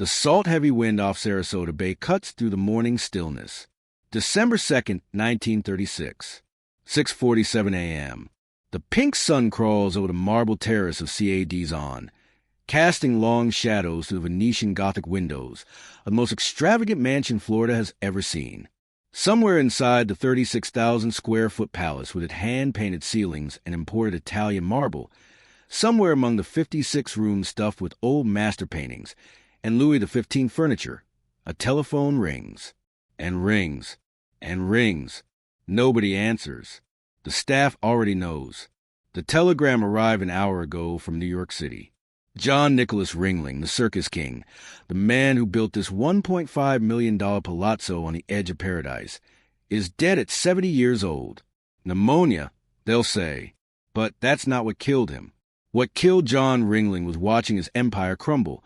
The salt-heavy wind off Sarasota Bay cuts through the morning stillness. December 2nd, 1936, 6:47 a.m. The pink sun crawls over the marble terrace of CA Dizon, casting long shadows through the Venetian Gothic windows, the most extravagant mansion Florida has ever seen. Somewhere inside the 36,000-square-foot palace with its hand-painted ceilings and imported Italian marble, somewhere among the 56 rooms stuffed with old master paintings and Louis XV furniture, a telephone rings, and rings, and rings. Nobody answers. The staff already knows. The telegram arrived an hour ago from New York City. John Ringling, the Circus King, the man who built this $1.5 million palazzo on the edge of paradise, is dead at 70 years old. Pneumonia, they'll say. But that's not what killed him. What killed John Ringling was watching his empire crumble,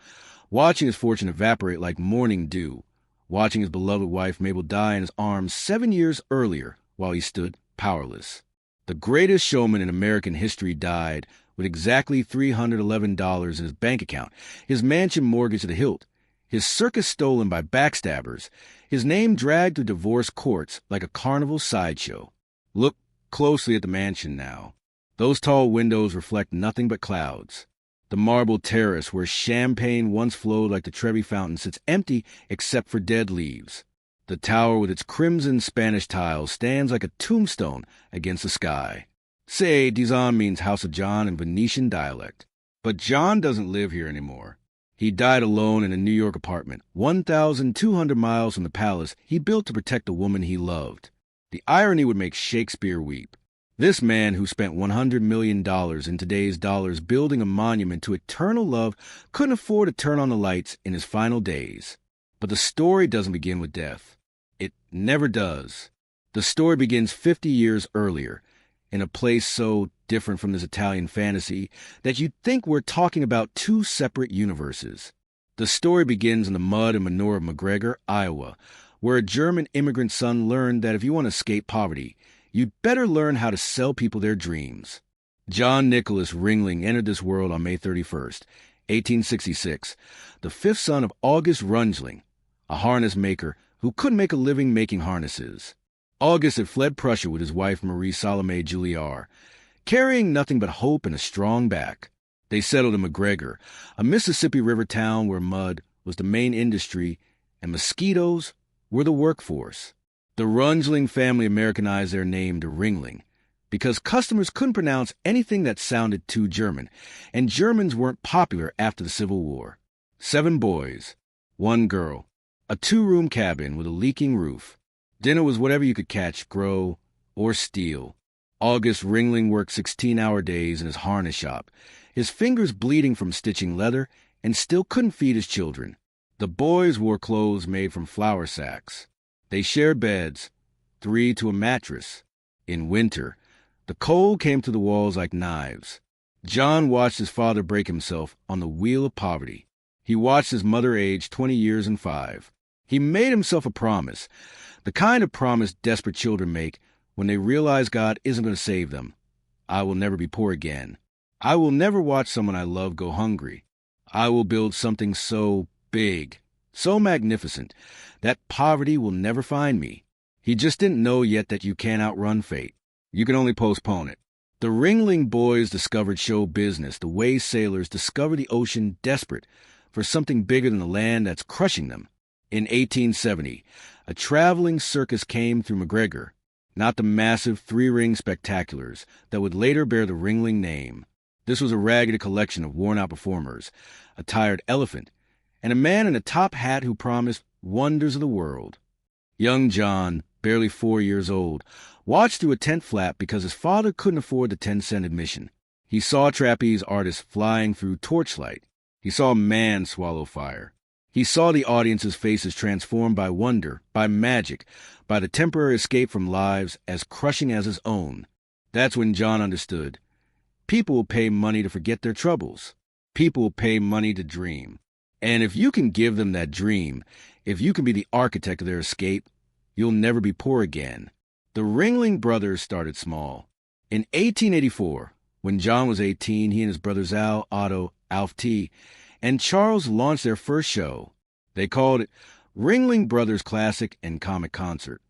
watching his fortune evaporate like morning dew, watching his beloved wife Mabel die in his arms 7 years earlier while he stood powerless. The greatest showman in American history died with exactly $311 in his bank account, his mansion mortgaged to the hilt, his circus stolen by backstabbers, his name dragged through divorce courts like a carnival sideshow. Look closely at the mansion now. Those tall windows reflect nothing but clouds. The marble terrace where champagne once flowed like the Trevi Fountain sits empty except for dead leaves. The tower with its crimson Spanish tiles stands like a tombstone against the sky. Say, Dizon means House of John in Venetian dialect. But John doesn't live here anymore. He died alone in a New York apartment, 1,200 miles from the palace he built to protect the woman he loved. The irony would make Shakespeare weep. This man who spent $100 million in today's dollars building a monument to eternal love couldn't afford to turn on the lights in his final days. But the story doesn't begin with death. It never does. The story begins 50 years earlier, in a place so different from this Italian fantasy that you'd think we're talking about two separate universes. The story begins in the mud and manure of McGregor, Iowa, where a German immigrant son learned that if you want to escape poverty, you'd better learn how to sell people their dreams. John Nicholas Ringling entered this world on May 31st, 1866, the fifth son of August Rundling, a harness maker who couldn't make a living making harnesses. August had fled Prussia with his wife Marie Salome Juliard, carrying nothing but hope and a strong back. They settled in McGregor, a Mississippi River town where mud was the main industry and mosquitoes were the workforce. The Rundling family Americanized their name to Ringling because customers couldn't pronounce anything that sounded too German, and Germans weren't popular after the Civil War. 7 boys, 1 girl, a 2-room cabin with a leaking roof. Dinner was whatever you could catch, grow, or steal. August Ringling worked 16-hour days in his harness shop, his fingers bleeding from stitching leather, and still couldn't feed his children. The boys wore clothes made from flour sacks. They shared beds, 3 to a mattress. In winter, the cold came through the walls like knives. John watched his father break himself on the wheel of poverty. He watched his mother age 20 years and 5. He made himself a promise, the kind of promise desperate children make when they realize God isn't going to save them. I will never be poor again. I will never watch someone I love go hungry. I will build something so big, so magnificent, that poverty will never find me. He just didn't know yet that you can't outrun fate. You can only postpone it. The Ringling boys discovered show business the way sailors discover the ocean desperate for something bigger than the land that's crushing them. In 1870, a traveling circus came through McGregor, not the massive 3-ring spectaculars that would later bear the Ringling name. This was a ragged collection of worn-out performers, a tired elephant, and a man in a top hat who promised wonders of the world. Young John, barely 4 years old, watched through a tent flap because his father couldn't afford the 10-cent admission. He saw trapeze artists flying through torchlight. He saw a man swallow fire. He saw the audience's faces transformed by wonder, by magic, by the temporary escape from lives as crushing as his own. That's when John understood. People will pay money to forget their troubles. People will pay money to dream. And if you can give them that dream, if you can be the architect of their escape, you'll never be poor again. The Ringling brothers started small. In 1884, when John was 18, he and his brothers Al, Otto, Alf T., and Charles launched their first show, They called it Ringling Brothers Classic and Comic Concert.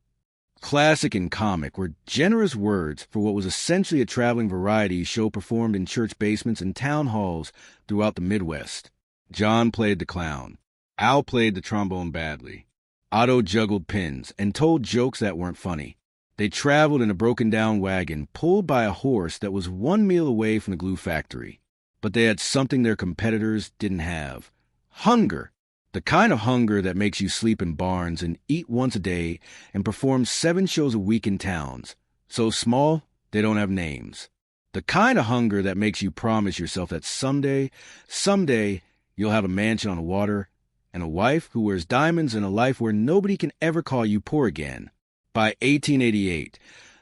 Classic and comic were generous words for what was essentially a traveling variety show performed in church basements and town halls throughout the Midwest. John played the clown. Al played the trombone badly. Otto juggled pins and told jokes that weren't funny. They traveled in a broken-down wagon pulled by a horse that was one meal away from the glue factory. But they had something their competitors didn't have. Hunger. The kind of hunger that makes you sleep in barns and eat once a day and perform 7 shows a week in towns, so small they don't have names. The kind of hunger that makes you promise yourself that someday, you'll have a mansion on the water and a wife who wears diamonds and a life where nobody can ever call you poor again. By 1888,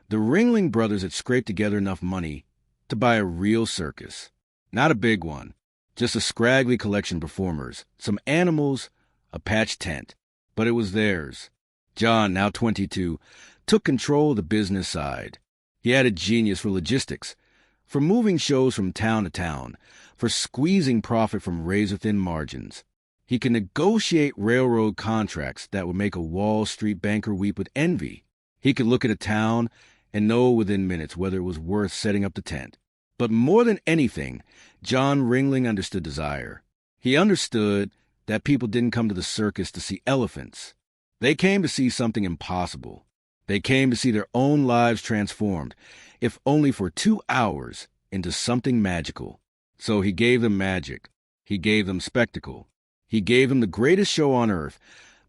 the Ringling Brothers had scraped together enough money to buy a real circus. Not a big one. Just a scraggly collection of performers, some animals, a patched tent. But it was theirs. John, now 22, took control of the business side. He had a genius for logistics, for moving shows from town to town, for squeezing profit from razor-thin margins. He could negotiate railroad contracts that would make a Wall Street banker weep with envy. He could look at a town and know within minutes whether it was worth setting up the tent. But more than anything, John Ringling understood desire. He understood that people didn't come to the circus to see elephants. They came to see something impossible. They came to see their own lives transformed, if only for 2 hours, into something magical. So he gave them magic. He gave them spectacle. He gave them the greatest show on earth,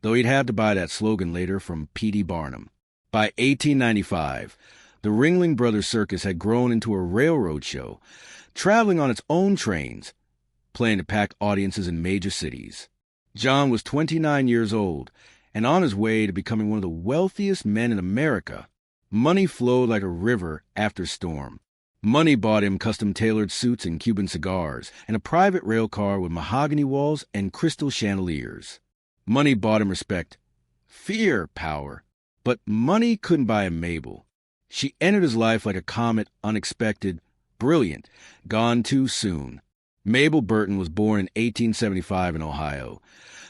though he'd have to buy that slogan later from P.T. Barnum. By 1895, the Ringling Brothers Circus had grown into a railroad show, traveling on its own trains, playing to packed audiences in major cities. John was 29 years old and on his way to becoming one of the wealthiest men in America. Money flowed like a river after storm. Money bought him custom-tailored suits and Cuban cigars and a private rail car with mahogany walls and crystal chandeliers. Money bought him respect, fear, power. But money couldn't buy him Mabel. She entered his life like a comet, unexpected, brilliant, gone too soon. Mabel Burton was born in 1875 in Ohio,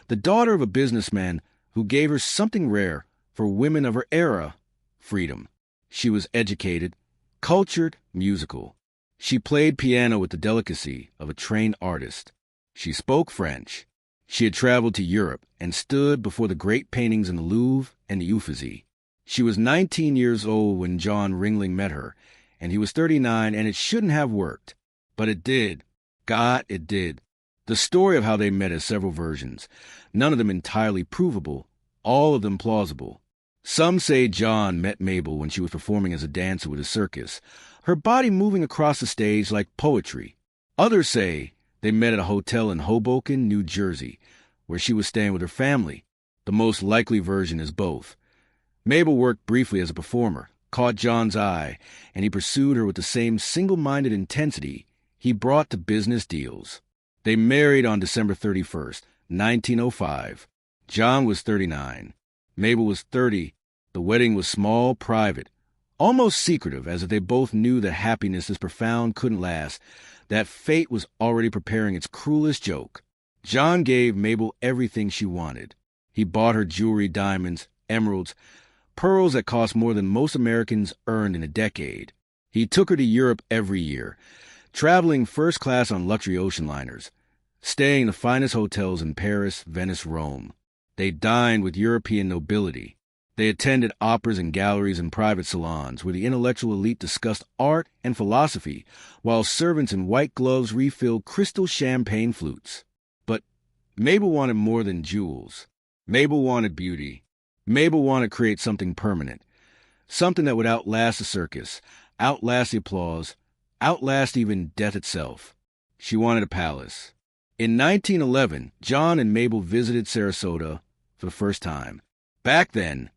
the daughter of a businessman who gave her something rare for women of her era, freedom. She was educated, cultured, musical. She played piano with the delicacy of a trained artist. She spoke French. She had traveled to Europe and stood before the great paintings in the Louvre and the Uffizi. She was 19 years old when John Ringling met her, and he was 39, and it shouldn't have worked. But it did. God, it did. The story of how they met has several versions, none of them entirely provable, all of them plausible. Some say John met Mabel when she was performing as a dancer with a circus, her body moving across the stage like poetry. Others say they met at a hotel in Hoboken, New Jersey, where she was staying with her family. The most likely version is both. Mabel worked briefly as a performer, caught John's eye, and he pursued her with the same single-minded intensity he brought to business deals. They married on December 31st, 1905. John was 39. Mabel was 30. The wedding was small, private, almost secretive, as if they both knew that happiness this profound couldn't last, that fate was already preparing its cruelest joke. John gave Mabel everything she wanted. He bought her jewelry, diamonds, emeralds, pearls that cost more than most Americans earned in a decade. He took her to Europe every year, traveling first class on luxury ocean liners, staying in the finest hotels in Paris, Venice, Rome. They dined with European nobility. They attended operas and galleries and private salons where the intellectual elite discussed art and philosophy, while servants in white gloves refilled crystal champagne flutes. But Mabel wanted more than jewels. Mabel wanted beauty. Mabel wanted to create something permanent, something that would outlast the circus, outlast the applause, outlast even death itself. She wanted a palace. In 1911, John and Mabel visited Sarasota for the first time. Back then,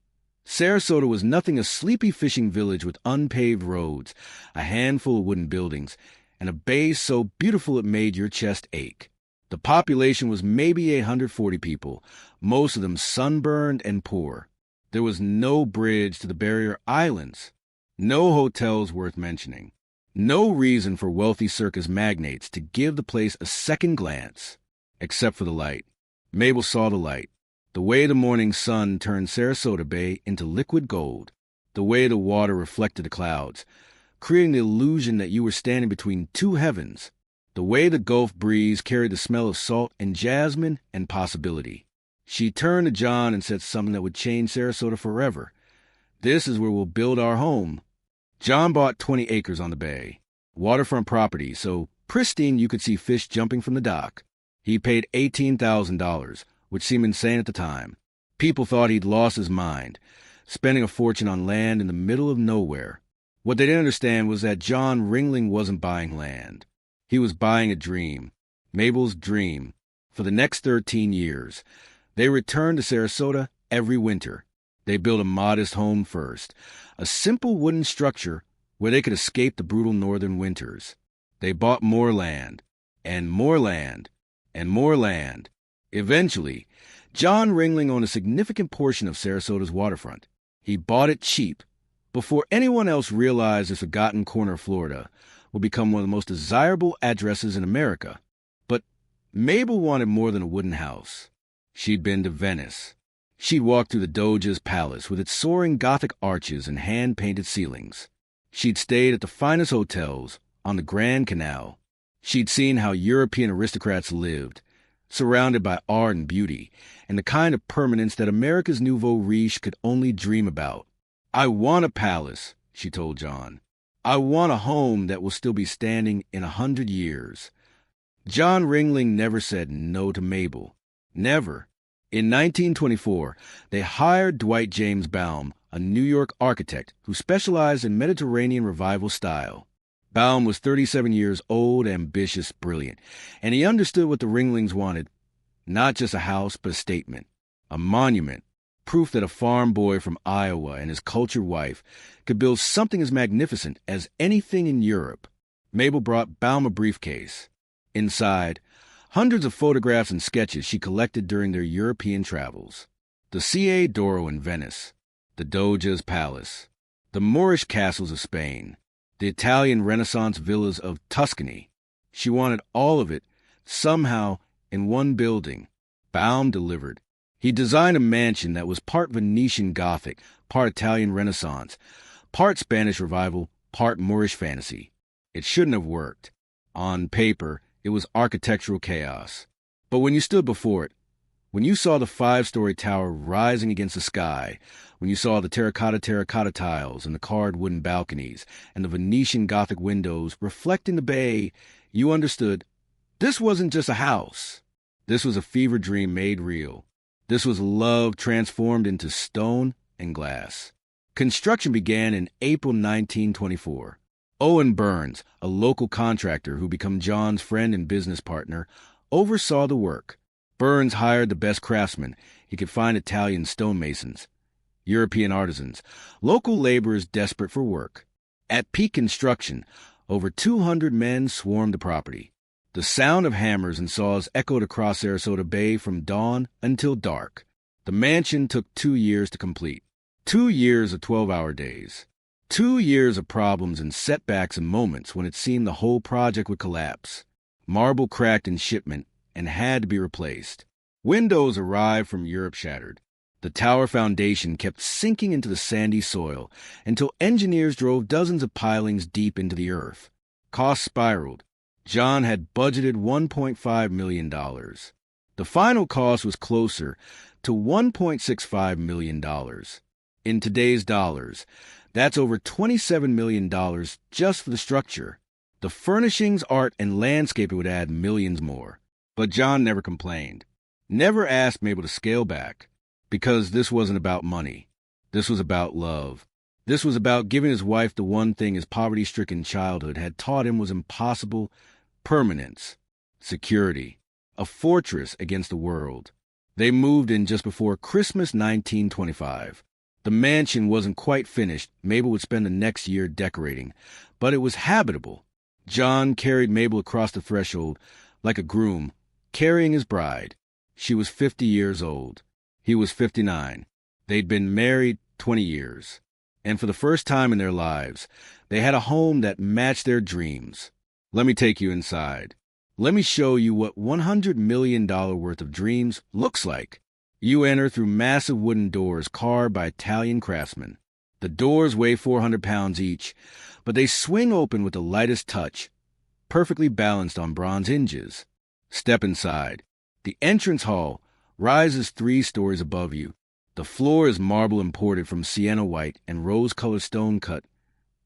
Sarasota was nothing a sleepy fishing village with unpaved roads, a handful of wooden buildings, and a bay so beautiful it made your chest ache. The population was maybe 140 people, most of them sunburned and poor. There was no bridge to the barrier islands, no hotels worth mentioning, no reason for wealthy circus magnates to give the place a second glance, except for the light. Mabel saw the light. The way the morning sun turned Sarasota Bay into liquid gold. The way the water reflected the clouds, creating the illusion that you were standing between two heavens. The way the Gulf breeze carried the smell of salt and jasmine and possibility. She turned to John and said something that would change Sarasota forever. "This is where we'll build our home." John bought 20 acres on the bay, waterfront property, so pristine you could see fish jumping from the dock. He paid $18,000, which seemed insane at the time. People thought he'd lost his mind, spending a fortune on land in the middle of nowhere. What they didn't understand was that John Ringling wasn't buying land. He was buying a dream, Mabel's dream. For the next 13 years, they returned to Sarasota every winter. They built a modest home first, a simple wooden structure where they could escape the brutal northern winters. They bought more land, and more land, and more land. Eventually, John Ringling owned a significant portion of Sarasota's waterfront. He bought it cheap, before anyone else realized this forgotten corner of Florida would become one of the most desirable addresses in America. But Mabel wanted more than a wooden house. She'd been to Venice. She'd walked through the Doge's palace with its soaring Gothic arches and hand-painted ceilings. She'd stayed at the finest hotels on the Grand Canal. She'd seen how European aristocrats lived, surrounded by art and beauty, and the kind of permanence that America's nouveau riche could only dream about. "I want a palace," she told John. "I want a home that will still be standing in 100 years. John Ringling never said no to Mabel. Never. In 1924, they hired Dwight James Baum, a New York architect who specialized in Mediterranean revival style. Baum was 37 years old, ambitious, brilliant, and he understood what the Ringlings wanted. Not just a house, but a statement, a monument, proof that a farm boy from Iowa and his cultured wife could build something as magnificent as anything in Europe. Mabel brought Baum a briefcase. Inside, hundreds of photographs and sketches she collected during their European travels. The Ca' d'Oro in Venice, the Doge's Palace, the Moorish castles of Spain, the Italian Renaissance villas of Tuscany. She wanted all of it, somehow, in one building. Baum delivered. He designed a mansion that was part Venetian Gothic, part Italian Renaissance, part Spanish Revival, part Moorish fantasy. It shouldn't have worked. On paper, it was architectural chaos. But when you stood before it, when you saw the 5-story tower rising against the sky, when you saw the terracotta tiles and the carved wooden balconies and the Venetian Gothic windows reflecting the bay, you understood this wasn't just a house. This was a fever dream made real. This was love transformed into stone and glass. Construction began in April 1924. Owen Burns, a local contractor who became John's friend and business partner, oversaw the work. Burns hired the best craftsmen he could find: Italian stonemasons, European artisans, local laborers desperate for work. At peak construction, over 200 men swarmed the property. The sound of hammers and saws echoed across Sarasota Bay from dawn until dark. The mansion took 2 years to complete. 2 years of 12-hour days. 2 years of problems and setbacks and moments when it seemed the whole project would collapse. Marble cracked in shipment and had to be replaced. Windows arrived from Europe shattered. The tower foundation kept sinking into the sandy soil until engineers drove dozens of pilings deep into the earth. Costs spiraled. John had budgeted $1.5 million. The final cost was closer to $1.65 million. In today's dollars, that's over $27 million just for the structure. The furnishings, art, and landscaping would add millions more. But John never complained, never asked Mabel to scale back, because this wasn't about money. This was about love. This was about giving his wife the one thing his poverty-stricken childhood had taught him was impossible: permanence, security, a fortress against the world. They moved in just before Christmas 1925. The mansion wasn't quite finished. Mabel would spend the next year decorating, but it was habitable. John carried Mabel across the threshold like a groom carrying his bride. She was 50 years old. He was 59. They'd been married 20 years. And for the first time in their lives, they had a home that matched their dreams. Let me take you inside. Let me show you what $100 million worth of dreams looks like. You enter through massive wooden doors carved by Italian craftsmen. The doors weigh 400 pounds each, but they swing open with the lightest touch, perfectly balanced on bronze hinges. Step inside. The entrance hall rises 3 stories above you. The floor is marble imported from sienna white and rose-colored stone cut,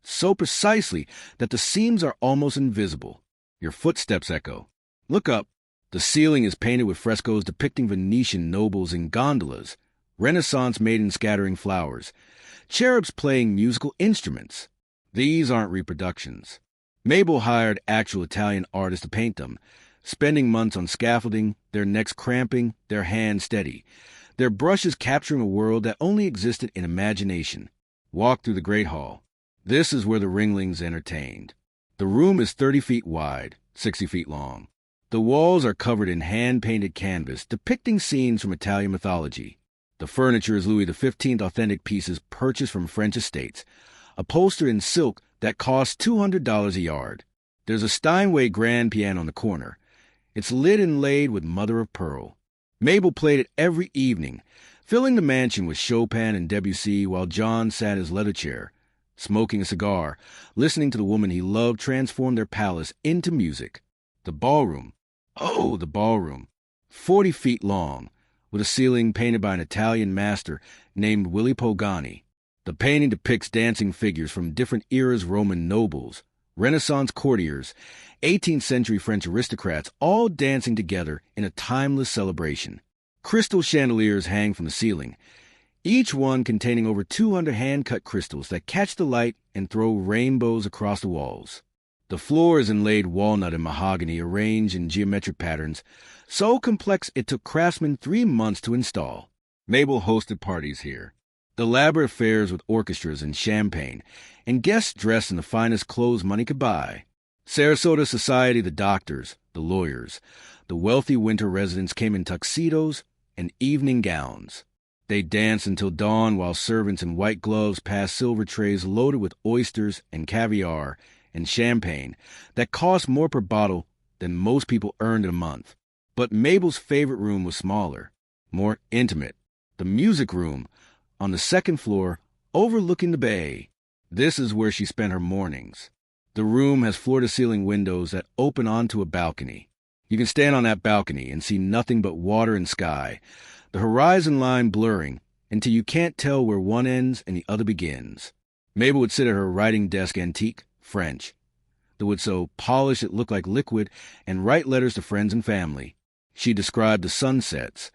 so precisely that the seams are almost invisible. Your footsteps echo. Look up. The ceiling is painted with frescoes depicting Venetian nobles in gondolas, Renaissance maidens scattering flowers, cherubs playing musical instruments. These aren't reproductions. Mabel hired actual Italian artists to paint them, spending months on scaffolding, their necks cramping, their hands steady, their brushes capturing a world that only existed in imagination. Walk through the Great Hall. This is where the Ringlings entertained. The room is 30 feet wide, 60 feet long. The walls are covered in hand-painted canvas depicting scenes from Italian mythology. The furniture is Louis XV authentic pieces purchased from French estates, upholstered in silk that costs $200 a yard. There's a Steinway grand piano in the corner. It's lit and laid with mother of pearl. Mabel played it every evening, filling the mansion with Chopin and Debussy while John sat in his leather chair, smoking a cigar, listening to the woman he loved transform their palace into music. The ballroom. Oh, the ballroom. 40 feet long, with a ceiling painted by an Italian master named Willy Pogani. The painting depicts dancing figures from different eras: Roman nobles, Renaissance courtiers, 18th century French aristocrats, all dancing together in a timeless celebration. Crystal chandeliers hang from the ceiling, each one containing over 200 hand-cut crystals that catch the light and throw rainbows across the walls. The floor is inlaid walnut and mahogany arranged in geometric patterns, so complex it took craftsmen 3 months to install. Mabel hosted parties here. Elaborate affairs with orchestras and champagne, and guests dressed in the finest clothes money could buy. Sarasota society, the doctors, the lawyers, the wealthy winter residents came in tuxedos and evening gowns. They danced until dawn while servants in white gloves passed silver trays loaded with oysters and caviar and champagne that cost more per bottle than most people earned in a month. But Mabel's favorite room was smaller, more intimate. The music room on the 2nd floor overlooking the bay. This is where she spent her mornings. The room has floor-to-ceiling windows that open onto a balcony. You can stand on that balcony and see nothing but water and sky, the horizon line blurring until you can't tell where one ends and the other begins. Mabel would sit at her writing desk, antique, French, that would so polish it looked like liquid, and write letters to friends and family. She described the sunsets,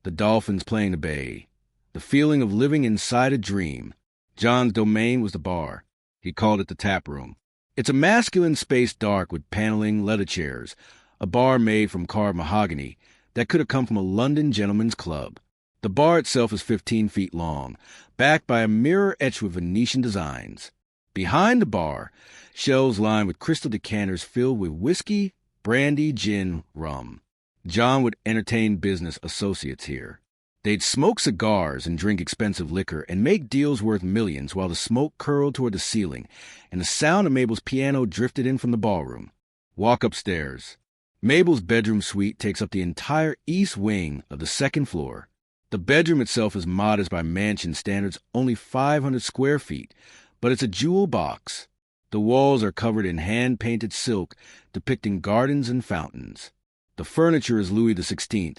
the dolphins playing the bay, the feeling of living inside a dream. John's domain was the bar. He called it the tap room. It's a masculine space dark with paneling, leather chairs, a bar made from carved mahogany that could have come from a London gentleman's club. The bar itself is 15 feet long, backed by a mirror etched with Venetian designs. Behind the bar, shelves lined with crystal decanters filled with whiskey, brandy, gin, rum. John would entertain business associates here. They'd smoke cigars and drink expensive liquor and make deals worth millions while the smoke curled toward the ceiling and the sound of Mabel's piano drifted in from the ballroom. Walk upstairs. Mabel's bedroom suite takes up the entire east wing of the 2nd floor. The bedroom itself is modest by mansion standards, only 500 square feet, but it's a jewel box. The walls are covered in hand-painted silk depicting gardens and fountains. The furniture is Louis XVI,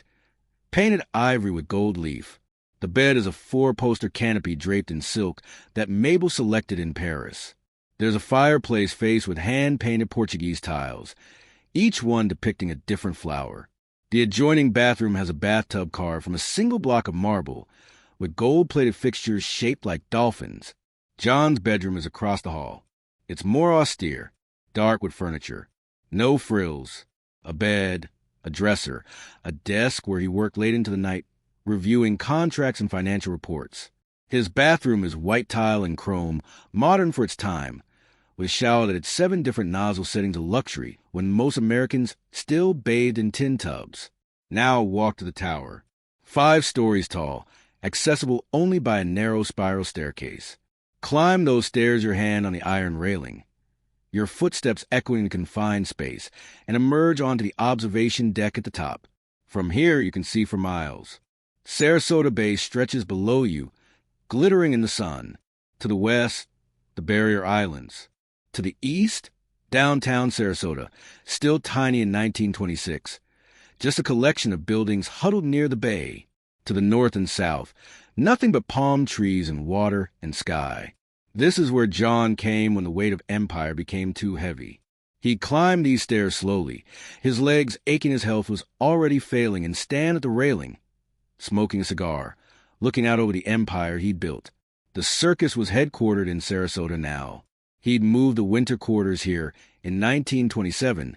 painted ivory with gold leaf. The bed is a 4-poster canopy draped in silk that Mabel selected in Paris. There's a fireplace faced with hand-painted Portuguese tiles, each one depicting a different flower. The adjoining bathroom has a bathtub carved from a single block of marble, with gold-plated fixtures shaped like dolphins. John's bedroom is across the hall. It's more austere, dark with furniture. No frills. A bed, a dresser, a desk where he worked late into the night, reviewing contracts and financial reports. His bathroom is white tile and chrome, modern for its time, with a shower that had 7 different nozzle settings of luxury when most Americans still bathed in tin tubs. Now walk to the tower. 5 stories tall, accessible only by a narrow spiral staircase. Climb those stairs your hand on the iron railing, your footsteps echoing the confined space, and emerge onto the observation deck at the top. From here you can see for miles. Sarasota Bay stretches below you, glittering in the sun. To the west, the Barrier Islands. To the east, downtown Sarasota, still tiny in 1926. Just a collection of buildings huddled near the bay. To the north and south, nothing but palm trees and water and sky. This is where John came when the weight of empire became too heavy. He climbed these stairs slowly, his legs aching. His health was already failing, and stand at the railing, smoking a cigar, looking out over the empire he'd built. The circus was headquartered in Sarasota now. He'd moved the winter quarters here in 1927,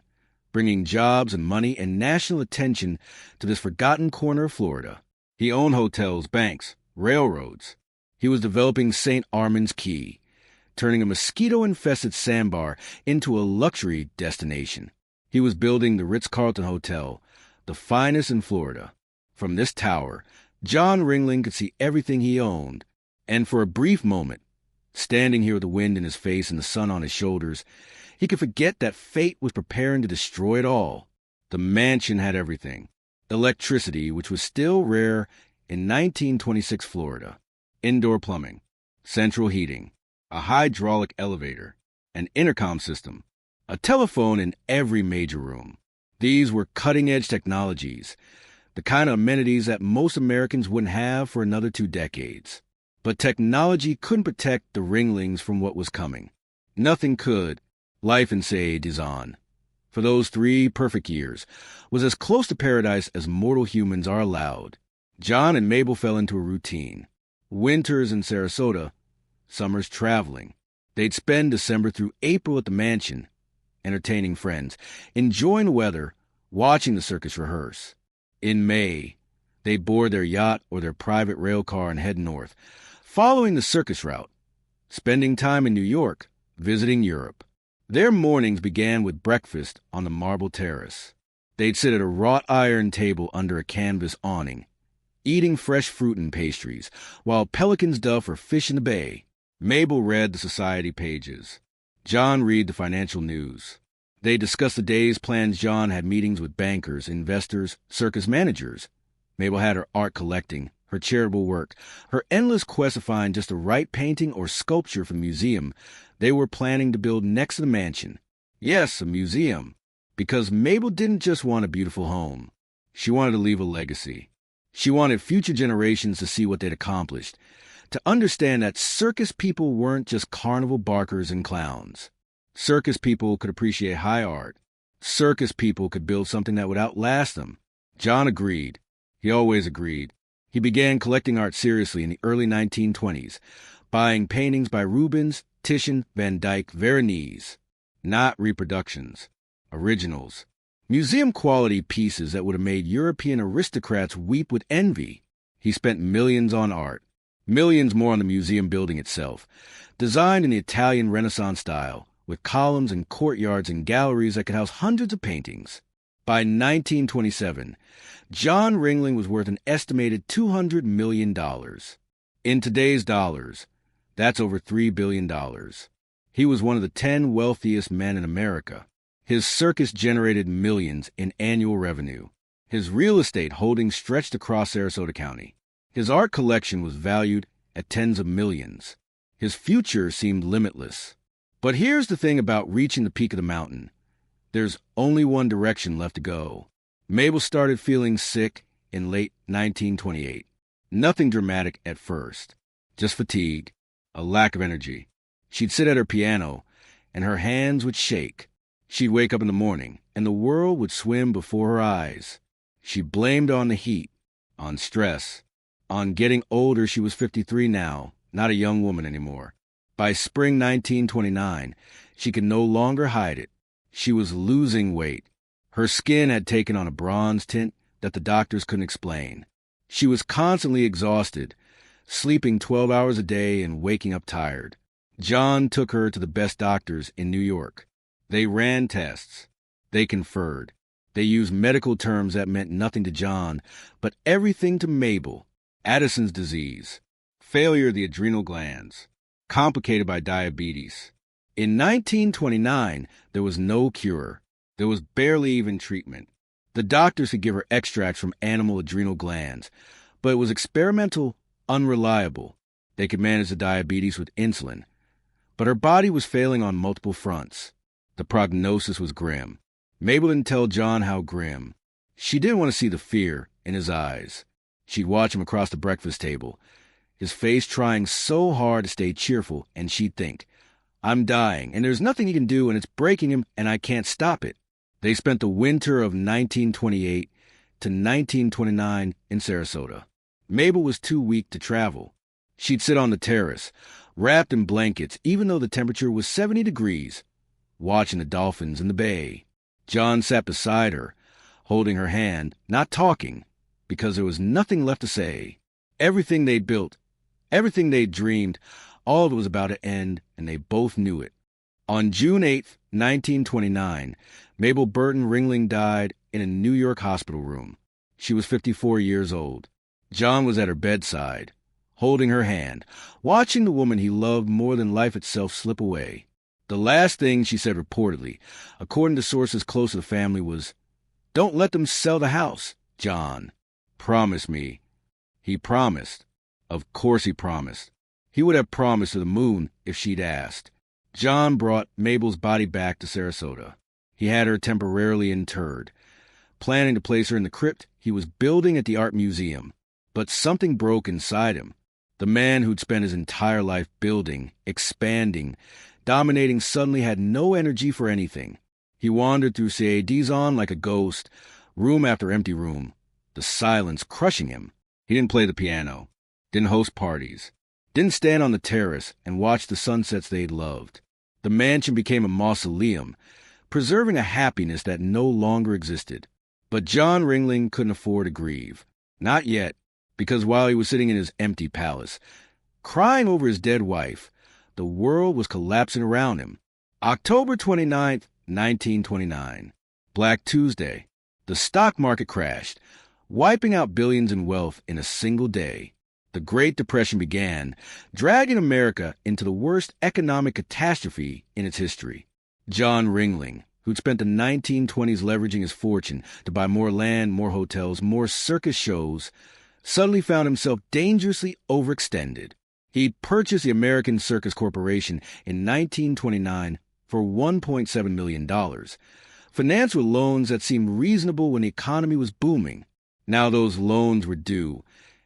bringing jobs and money and national attention to this forgotten corner of Florida. He owned hotels, banks, railroads. He was developing St. Armand's Key, turning a mosquito-infested sandbar into a luxury destination. He was building the Ritz-Carlton Hotel, the finest in Florida. From this tower, John Ringling could see everything he owned, and for a brief moment, standing here with the wind in his face and the sun on his shoulders, he could forget that fate was preparing to destroy it all. The mansion had everything. Electricity, which was still rare in 1926 Florida. Indoor plumbing, central heating, a hydraulic elevator, an intercom system, a telephone in every major room. These were cutting-edge technologies, the kind of amenities that most Americans wouldn't have for another 2 decades. But technology couldn't protect the Ringlings from what was coming. Nothing could. Life in Say Dizon, for those 3 perfect years, was as close to paradise as mortal humans are allowed. John and Mabel fell into a routine. Winters in Sarasota, summers traveling. They'd spend December through April at the mansion, entertaining friends, enjoying the weather, watching the circus rehearse. In May, they'd board their yacht or their private rail car and head north, following the circus route, spending time in New York, visiting Europe. Their mornings began with breakfast on the marble terrace. They'd sit at a wrought iron table under a canvas awning, eating fresh fruit and pastries, while pelicans duff or fish in the bay. Mabel read the society pages. John read the financial news. They discussed the day's plans. John had meetings with bankers, investors, circus managers. Mabel had her art collecting, her charitable work, her endless quest to find just the right painting or sculpture for the museum they were planning to build next to the mansion. Yes, a museum. Because Mabel didn't just want a beautiful home. She wanted to leave a legacy. She wanted future generations to see what they'd accomplished, to understand that circus people weren't just carnival barkers and clowns. Circus people could appreciate high art. Circus people could build something that would outlast them. John agreed. He always agreed. He began collecting art seriously in the early 1920s, buying paintings by Rubens, Titian, Van Dyck, Veronese. Not reproductions. Originals. Museum-quality pieces that would have made European aristocrats weep with envy. He spent millions on art. Millions more on the museum building itself, designed in the Italian Renaissance style, with columns and courtyards and galleries that could house hundreds of paintings. By 1927, John Ringling was worth an estimated $200 million. In today's dollars, that's over $3 billion. He was one of the 10 wealthiest men in America. His circus generated millions in annual revenue. His real estate holdings stretched across Sarasota County. His art collection was valued at tens of millions. His future seemed limitless. But here's the thing about reaching the peak of the mountain. There's only one direction left to go. Mabel started feeling sick in late 1928. Nothing dramatic at first. Just fatigue, a lack of energy. She'd sit at her piano, and her hands would shake. She'd wake up in the morning, and the world would swim before her eyes. She blamed on the heat, on stress, on getting older. She was 53 now, not a young woman anymore. By spring 1929, she could no longer hide it. She was losing weight. Her skin had taken on a bronze tint that the doctors couldn't explain. She was constantly exhausted, sleeping 12 hours a day and waking up tired. John took her to the best doctors in New York. They ran tests. They conferred. They used medical terms that meant nothing to John, but everything to Mabel. Addison's disease, failure of the adrenal glands, complicated by diabetes. In 1929, there was no cure. There was barely even treatment. The doctors could give her extracts from animal adrenal glands, but it was experimental, unreliable. They could manage the diabetes with insulin, but her body was failing on multiple fronts. The prognosis was grim. Mabel didn't tell John how grim. She didn't want to see the fear in his eyes. She'd watch him across the breakfast table, his face trying so hard to stay cheerful, and she'd think, I'm dying, and there's nothing he can do, and it's breaking him, and I can't stop it. They spent the winter of 1928 to 1929 in Sarasota. Mabel was too weak to travel. She'd sit on the terrace, wrapped in blankets, even though the temperature was 70 degrees, watching the dolphins in the bay. John sat beside her, holding her hand, not talking, because there was nothing left to say. Everything they'd built, everything they'd dreamed, all of it was about to end, and they both knew it. On June 8, 1929, Mabel Burton Ringling died in a New York hospital room. She was 54 years old. John was at her bedside, holding her hand, watching the woman he loved more than life itself slip away. The last thing she said reportedly, according to sources close to the family, was, "Don't let them sell the house, John. Promise me." He promised. Of course he promised. He would have promised to the moon if she'd asked. John brought Mabel's body back to Sarasota. He had her temporarily interred, planning to place her in the crypt he was building at the art museum. But something broke inside him. The man who'd spent his entire life building, expanding, dominating suddenly had no energy for anything. He wandered through Sarasota like a ghost, room after empty room, the silence crushing him. He didn't play the piano, didn't host parties, didn't stand on the terrace and watch the sunsets they'd loved. The mansion became a mausoleum, preserving a happiness that no longer existed. But John Ringling couldn't afford to grieve. Not yet, because while he was sitting in his empty palace, crying over his dead wife, the world was collapsing around him. October 29th, 1929. Black Tuesday. The stock market crashed, wiping out billions in wealth in a single day. The Great Depression began, dragging America into the worst economic catastrophe in its history. John Ringling, who'd spent the 1920s leveraging his fortune to buy more land, more hotels, more circus shows, suddenly found himself dangerously overextended. He'd purchased the American Circus Corporation in 1929 for $1.7 million, financed with loans that seemed reasonable when the economy was booming. Now those loans were due,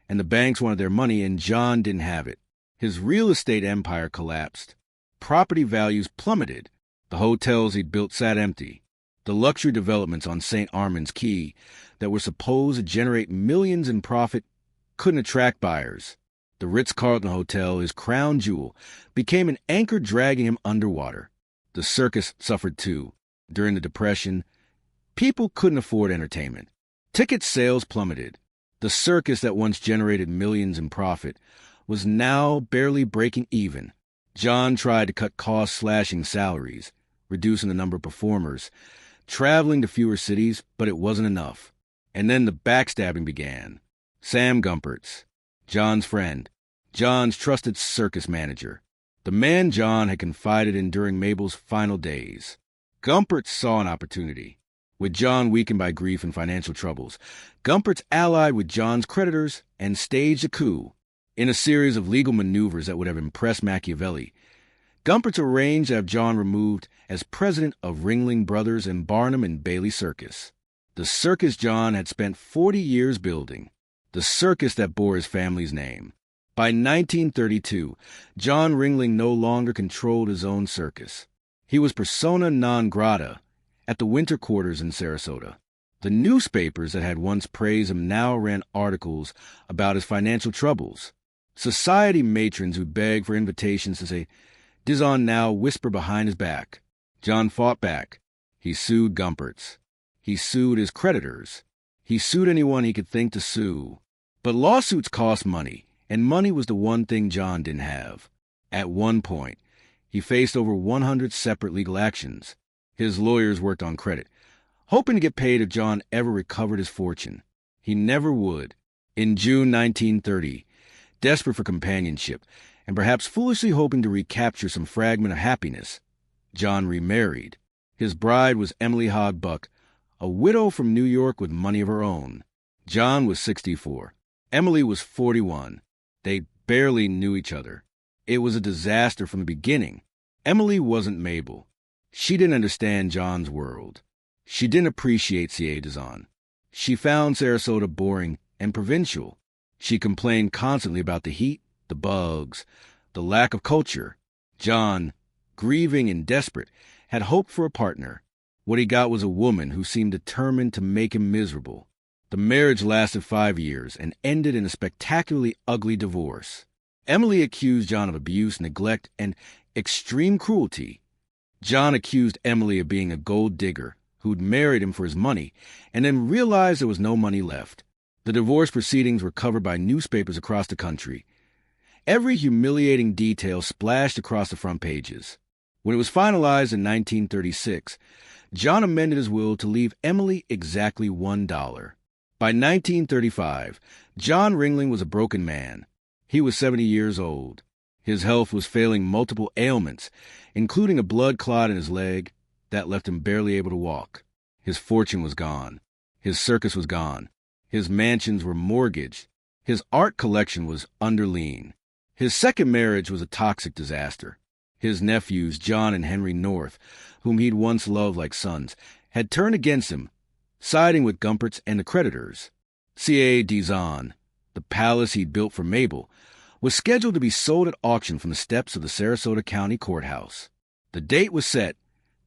and the banks wanted their money, and John didn't have it. His real estate empire collapsed. Property values plummeted. The hotels he'd built sat empty. The luxury developments on St. Armand's Key that were supposed to generate millions in profit couldn't attract buyers. The Ritz-Carlton Hotel, his crown jewel, became an anchor dragging him underwater. The circus suffered too. During the Depression, people couldn't afford entertainment. Ticket sales plummeted. The circus that once generated millions in profit was now barely breaking even. John tried to cut costs, slashing salaries, reducing the number of performers, traveling to fewer cities, but it wasn't enough. And then the backstabbing began. Sam Gumpertz, John's friend, John's trusted circus manager, the man John had confided in during Mabel's final days. Gumpertz saw an opportunity. With John weakened by grief and financial troubles, Gumpertz allied with John's creditors and staged a coup. In a series of legal maneuvers that would have impressed Machiavelli, Gumpertz arranged to have John removed as president of Ringling Brothers and Barnum and Bailey Circus, the circus John had spent 40 years building, the circus that bore his family's name. By 1932, John Ringling no longer controlled his own circus. He was persona non grata at the winter quarters in Sarasota. The newspapers that had once praised him now ran articles about his financial troubles. Society matrons who begged for invitations to say, "Dizon now," whisper behind his back. John fought back. He sued Gumpertz. He sued his creditors. He sued anyone he could think to sue. But lawsuits cost money, and money was the one thing John didn't have. At one point, he faced over 100 separate legal actions. His lawyers worked on credit, hoping to get paid if John ever recovered his fortune. He never would. In June 1930, desperate for companionship, and perhaps foolishly hoping to recapture some fragment of happiness, John remarried. His bride was Emily Hogg Buck, a widow from New York with money of her own. John was 64. Emily was 41. They barely knew each other. It was a disaster from the beginning. Emily wasn't Mabel. She didn't understand John's world. She didn't appreciate C.A. Dizon. She found Sarasota boring and provincial. She complained constantly about the heat, the bugs, the lack of culture. John, grieving and desperate, had hoped for a partner. What he got was a woman who seemed determined to make him miserable. The marriage lasted 5 years and ended in a spectacularly ugly divorce. Emily accused John of abuse, neglect, and extreme cruelty. John accused Emily of being a gold digger who'd married him for his money and then realized there was no money left. The divorce proceedings were covered by newspapers across the country. Every humiliating detail splashed across the front pages. When it was finalized in 1936, John amended his will to leave Emily exactly $1. By 1935, John Ringling was a broken man. He was 70 years old. His health was failing multiple ailments, including a blood clot in his leg that left him barely able to walk. His fortune was gone. His circus was gone. His mansions were mortgaged. His art collection was under lien. His second marriage was a toxic disaster. His nephews, John and Henry North, whom he'd once loved like sons, had turned against him, siding with Gumpert's and the creditors. C.A. Dizon, the palace he'd built for Mabel, was scheduled to be sold at auction from the steps of the Sarasota County Courthouse. The date was set,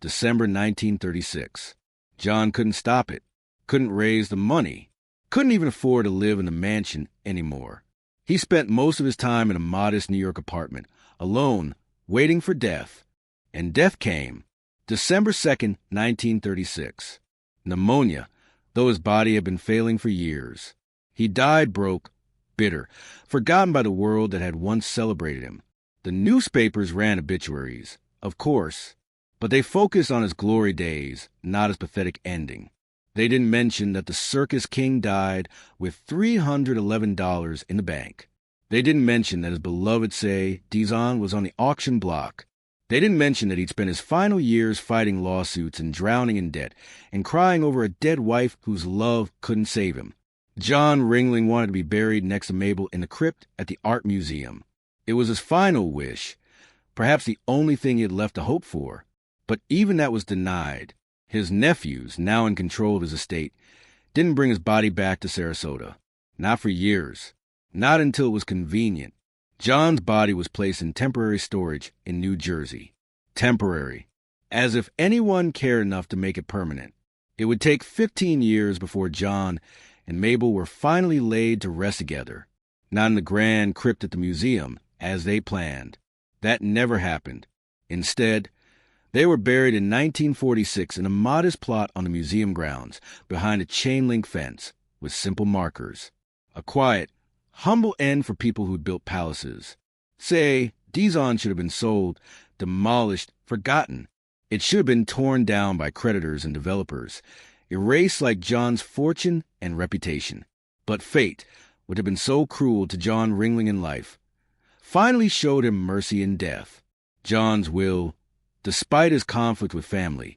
December 1936. John couldn't stop it, couldn't raise the money, couldn't even afford to live in the mansion anymore. He spent most of his time in a modest New York apartment, alone, waiting for death. And death came, December 2nd, 1936. Pneumonia, though his body had been failing for years. He died broke, bitter, forgotten by the world that had once celebrated him. The newspapers ran obituaries, of course, but they focused on his glory days, not his pathetic ending. They didn't mention that the Circus King died with $311 in the bank. They didn't mention that his beloved C.A. Dizon was on the auction block. They didn't mention that he'd spent his final years fighting lawsuits and drowning in debt and crying over a dead wife whose love couldn't save him. John Ringling wanted to be buried next to Mabel in the crypt at the Art Museum. It was his final wish, perhaps the only thing he had left to hope for. But even that was denied. His nephews, now in control of his estate, didn't bring his body back to Sarasota. Not for years. Not until it was convenient. John's body was placed in temporary storage in New Jersey. Temporary. As if anyone cared enough to make it permanent. It would take 15 years before John and Mabel were finally laid to rest together. Not in the grand crypt at the museum, as they planned. That never happened. Instead, they were buried in 1946 in a modest plot on the museum grounds, behind a chain-link fence, with simple markers. A quiet, humble end for people who'd built palaces. Say, Dizon should have been sold, demolished, forgotten. It should have been torn down by creditors and developers, erased like John's fortune and reputation. But fate, which had been so cruel to John Ringling in life, finally showed him mercy in death. John's will, despite his conflict with family,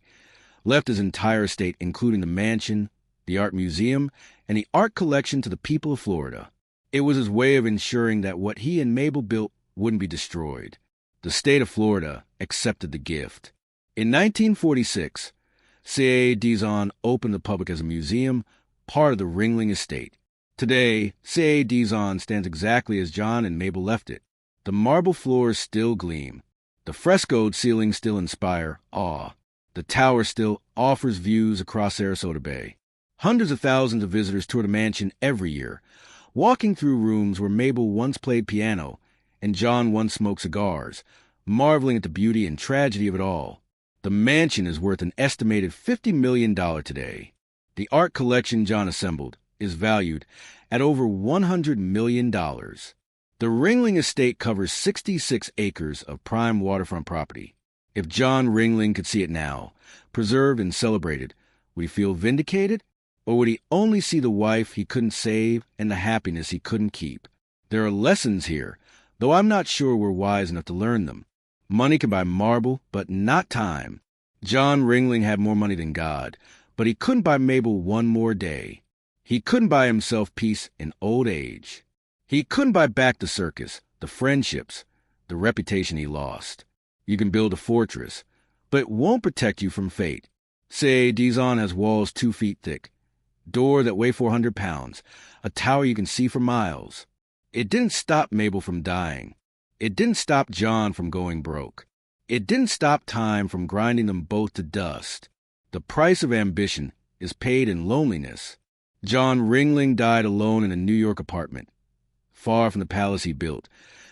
left his entire estate, including the mansion, the art museum, and the art collection, to the people of Florida. It was his way of ensuring that what he and Mabel built wouldn't be destroyed. The state of Florida accepted the gift. In 1946, C.A. Dizon opened the public as a museum, part of the Ringling estate. Today, C.A. Dizon stands exactly as John and Mabel left it. The marble floors still gleam. The frescoed ceilings still inspire awe. The tower still offers views across Sarasota Bay. Hundreds of thousands of visitors tour the mansion every year, walking through rooms where Mabel once played piano and John once smoked cigars, marveling at the beauty and tragedy of it all. The mansion is worth an estimated $50 million today. The art collection John assembled is valued at over $100 million. The Ringling estate covers 66 acres of prime waterfront property. If John Ringling could see it now, preserved and celebrated, would he feel vindicated? Or would he only see the wife he couldn't save and the happiness he couldn't keep? There are lessons here, though I'm not sure we're wise enough to learn them. Money can buy marble, but not time. John Ringling had more money than God, but he couldn't buy Mabel one more day. He couldn't buy himself peace in old age. He couldn't buy back the circus, the friendships, the reputation he lost. You can build a fortress, but it won't protect you from fate. Say, Dizon has walls 2 feet thick, door that weigh 400 pounds, a tower you can see for miles. It didn't stop Mabel from dying. It didn't stop John from going broke. It didn't stop time from grinding them both to dust. The price of ambition is paid in loneliness. John Ringling died alone in a New York apartment, far from the palace he built,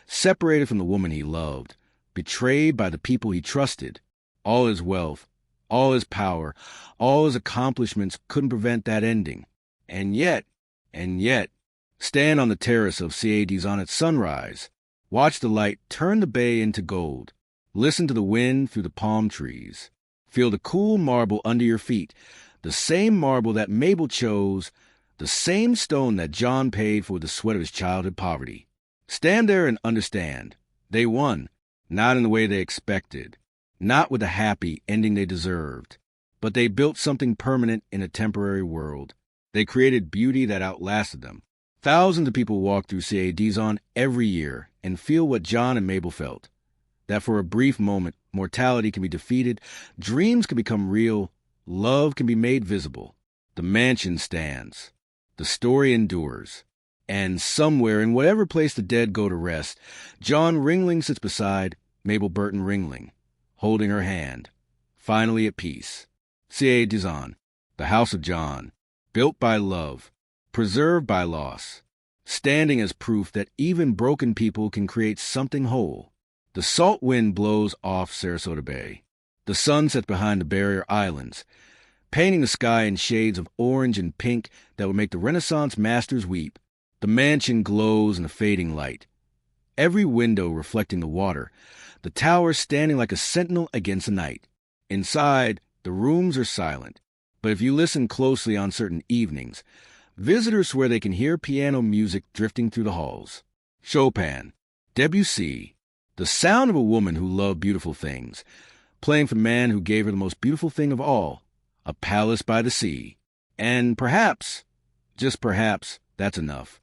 separated from the woman he loved, betrayed by the people he trusted. All his wealth, all his power, all his accomplishments couldn't prevent that ending. And yet, stand on the terrace of Dizon at sunrise, watch the light turn the bay into gold, listen to the wind through the palm trees, feel the cool marble under your feet, the same marble that Mabel chose, the same stone that John paid for the sweat of his childhood poverty. Stand there and understand. They won, not in the way they expected, not with the happy ending they deserved, but they built something permanent in a temporary world. They created beauty that outlasted them. Thousands of people walk through Dizon every year and feel what John and Mabel felt, that for a brief moment, mortality can be defeated, dreams can become real, love can be made visible. The mansion stands. The story endures. And somewhere, in whatever place the dead go to rest, John Ringling sits beside Mabel Burton Ringling, holding her hand, finally at peace. Dizon, the house of John, built by love, preserved by loss, standing as proof that even broken people can create something whole. The salt wind blows off Sarasota Bay. The sun sets behind the barrier islands, painting the sky in shades of orange and pink that would make the Renaissance masters weep. The mansion glows in the fading light, every window reflecting the water, the tower standing like a sentinel against the night. Inside, the rooms are silent, but if you listen closely on certain evenings, visitors swear they can hear piano music drifting through the halls. Chopin, Debussy, the sound of a woman who loved beautiful things, playing for the man who gave her the most beautiful thing of all, a palace by the sea. And perhaps, just perhaps, that's enough.